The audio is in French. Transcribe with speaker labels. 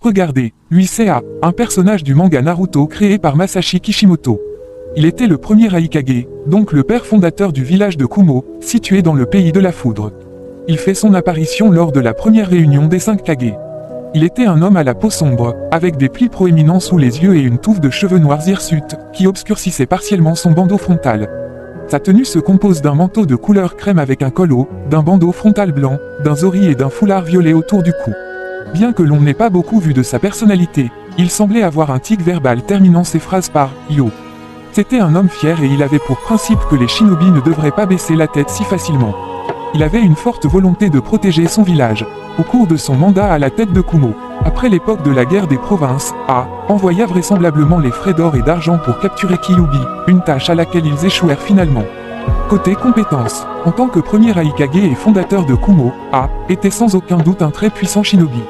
Speaker 1: Regardez, lui c'est A, un personnage du manga Naruto créé par Masashi Kishimoto. Il était le premier Aokage, donc le père fondateur du village de Kumo, situé dans le pays de la foudre. Il fait son apparition lors de la première réunion des 5 Kage. Il était un homme à la peau sombre, avec des plis proéminents sous les yeux et une touffe de cheveux noirs hirsutes, qui obscurcissait partiellement son bandeau frontal. Sa tenue se compose d'un manteau de couleur crème avec un col haut, d'un bandeau frontal blanc, d'un zori et d'un foulard violet autour du cou. Bien que l'on n'ait pas beaucoup vu de sa personnalité, il semblait avoir un tic verbal terminant ses phrases par « yo ». C'était un homme fier et il avait pour principe que les shinobi ne devraient pas baisser la tête si facilement. Il avait une forte volonté de protéger son village. Au cours de son mandat à la tête de Kumo, après l'époque de la guerre des provinces, A envoya vraisemblablement les frais d'or et d'argent pour capturer Kyuubi, une tâche à laquelle ils échouèrent finalement. Côté compétences, en tant que premier Aokage et fondateur de Kumo, A était sans aucun doute un très puissant shinobi.